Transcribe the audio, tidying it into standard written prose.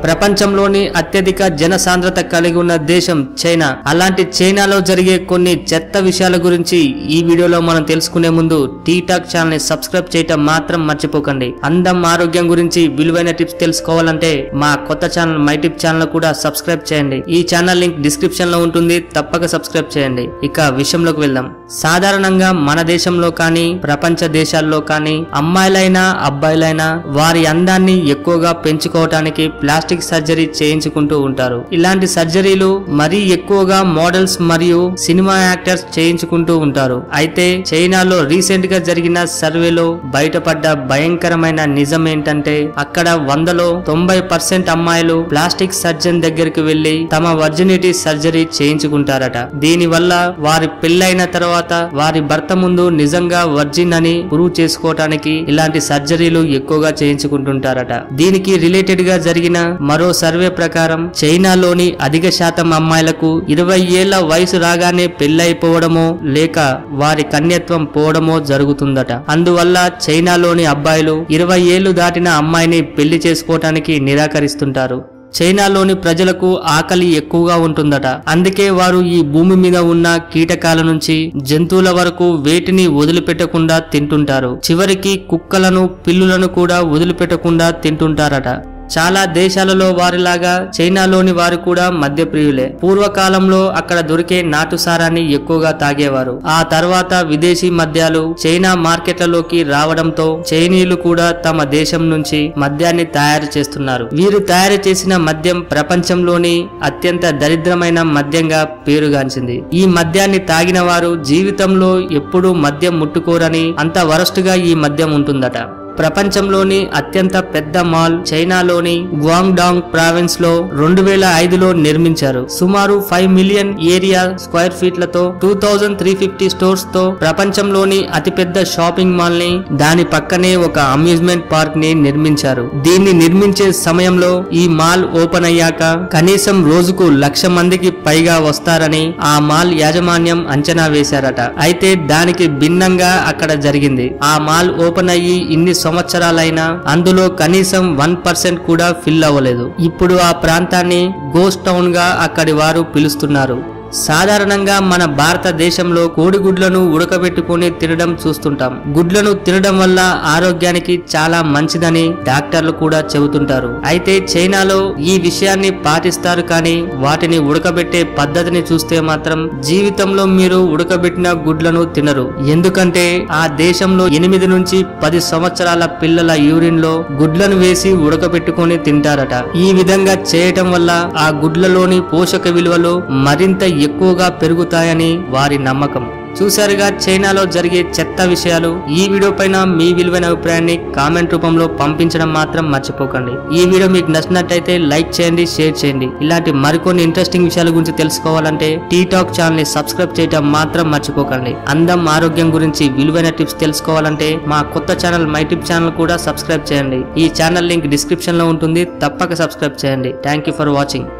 ప్రపంచంలోని అత్యధిక జనసాంద్రత కలిగి ఉన్న దేశం చైనా. అలాంటి చైనాలో జరిగే కొన్ని చెత్త విషయాల గురించి ఈ వీడియోలో మనం తెలుసుకునే ముందు టీ టాక్ ఛానల్ ని సబ్స్క్రైబ్ చేయటం మాత్రం మర్చిపోకండి. అందం ఆరోగ్యం గురించి విలువైన టిప్స్ తెలుసుకోవాలంటే మా కొత్త ఛానల్ మై టిప్ ఛానల్ కూడా సబ్స్క్రైబ్ చేయండి. ఈ ఛానల్ లింక్ డిస్క్రిప్షన్ లో ఉంటుంది, తప్పక సబ్స్క్రైబ్ చేయండి. ఇక విషయంలోకి వెళ్దాం. సాధారణంగా మన దేశంలో కానీ ప్రపంచ దేశాల్లో కానీ అమ్మాయిలైనా అబ్బాయిలైనా వారి అందాన్ని ఎక్కువగా పెంచుకోవటానికి ప్లాస్టిక్ సర్జరీ చేయించుకుంటూ ఉంటారు. ఇలాంటి సర్జరీలు మరీ ఎక్కువగా మోడల్స్ మరియు సినిమా యాక్టర్స్ చేయించుకుంటూ ఉంటారు. అయితే చైనాలో రీసెంట్ గా జరిగిన సర్వేలో బయటపడ్డ భయంకరమైన నిజం ఏంటంటే అక్కడ 100లో 90% అమ్మాయిలు ప్లాస్టిక్ సర్జన్ దగ్గరికి వెళ్లి తమ వర్జినిటీ సర్జరీ చేయించుకుంటారట. దీని వల్ల వారి పెళ్లైన తర్వాత వారి భర్త ముందు నిజంగా వర్జిన్ అని ప్రూవ్ చేసుకోవటానికి ఇలాంటి సర్జరీలు ఎక్కువగా చేయించుకుంటుంటారట. దీనికి రిలేటెడ్ గా జరిగిన మరో సర్వే ప్రకారం చైనాలోని అధిక శాతం అమ్మాయిలకు 20 ఏళ్ల వయసు రాగానే పెళ్లైపోవడమో లేక వారి కన్యత్వం పోవడమో జరుగుతుందట. అందువల్ల చైనాలోని అబ్బాయిలు 20 ఏళ్లు దాటిన అమ్మాయిని పెళ్లి చేసుకోవటానికి నిరాకరిస్తుంటారు. చైనాలోని ప్రజలకు ఆకలి ఎక్కువగా ఉంటుందట. అందుకే వారు ఈ భూమి మీద ఉన్న కీటకాల నుంచి జంతువుల వరకు వేటిని వదిలిపెట్టకుండా తింటుంటారు. చివరికి కుక్కలను పిల్లులను కూడా వదిలిపెట్టకుండా తింటుంటారట. చాలా దేశాలలో వారిలాగా చైనాలోని వారు కూడా మద్యప్రియులే. పూర్వకాలంలో అక్కడ దొరికే నాటుసారాన్ని ఎక్కువగా తాగేవారు. ఆ తర్వాత విదేశీ మద్యాలు చైనా మార్కెట్లలోకి రావడంతో చైనీయులు కూడా తమ దేశం నుంచి మద్యాన్ని తయారు చేస్తున్నారు. వీరు తయారు చేసిన మద్యం ప్రపంచంలోని అత్యంత దరిద్రమైన మద్యంగా పేరుగాంచింది. ఈ మద్యాన్ని తాగిన వారు జీవితంలో ఎప్పుడూ మద్యం ముట్టుకోరని అంత వరస్టుగా ఈ మద్యం ఉంటుందట. ప్రపంచంలోని అత్యంత పెద్ద మాల్ చైనాలోని గ్వాంగ్డాంగ్ ప్రావిన్స్ లో 2005లో నిర్మించారు. సుమారు 5 మిలియన్ ఏరియా స్క్వేర్ ఫీట్లతో 2350 స్టోర్స్ తో ప్రపంచంలోని అతిపెద్ద షాపింగ్ మాల్ ని, దాని పక్కనే ఒక అమ్యూజ్మెంట్ పార్క్ ని నిర్మించారు. దీన్ని నిర్మించే సమయంలో ఈ మాల్ ఓపెన్ అయ్యాక కనీసం రోజుకు 1,00,000 మందికి పైగా వస్తారని ఆ మాల్ యాజమాన్యం అంచనా వేశారట. అయితే దానికి భిన్నంగా అక్కడ జరిగింది. ఆ మాల్ ఓపెన్ అయ్యి ఇన్ని సంవత్సరాలైనా అందులో కనీసం 1% కూడా ఫిల్ అవ్వలేదు. ఇప్పుడు ఆ ప్రాంతాన్ని గోస్ట్ టౌన్ గా అక్కడి వారు పిలుస్తున్నారు. సాధారణంగా మన భారతదేశంలో కోడిగుడ్లను ఉడకబెట్టుకుని తినడం చూస్తుంటాం. గుడ్లను తినడం వల్ల ఆరోగ్యానికి చాలా మంచిదని డాక్టర్లు కూడా చెబుతుంటారు. అయితే చైనాలో ఈ విషయాన్ని పాటిస్తారు, కానీ వాటిని ఉడకబెట్టే పద్ధతిని చూస్తే మాత్రం జీవితంలో మీరు ఉడకబెట్టిన గుడ్లను తినరు. ఎందుకంటే ఆ దేశంలో 8 నుంచి 10 సంవత్సరాల పిల్లల యూరిన్ లో గుడ్లను వేసి ఉడకబెట్టుకుని తింటారట. ఈ విధంగా చేయటం వల్ల ఆ గుడ్లలోని పోషక విలువలు మరింత ఎక్కువగా పెరుగుతాయని వారి నమ్మకం. చూసారుగా చైనాలో జరిగే చెత్త విషయాలు. ఈ వీడియో పైన మీ విలువైన అభిప్రాయాన్ని కామెంట్ రూపంలో పంపించడం మాత్రం మర్చిపోకండి. ఈ వీడియో మీకు నచ్చినట్టయితే లైక్ చేయండి, షేర్ చేయండి. ఇలాంటి మరికొన్ని ఇంట్రెస్టింగ్ విషయాల గురించి తెలుసుకోవాలంటే టీ టాక్ ఛానల్ ని సబ్స్క్రైబ్ చేయడం మాత్రం మర్చిపోకండి. అందం ఆరోగ్యం గురించి విలువైన టిప్స్ తెలుసుకోవాలంటే మా కొత్త ఛానల్ మై టిప్ ఛానల్ కూడా సబ్స్క్రైబ్ చేయండి. ఈ ఛానల్ లింక్ డిస్క్రిప్షన్ లో ఉంటుంది, తప్పక సబ్స్క్రైబ్ చేయండి. Thank you for watching.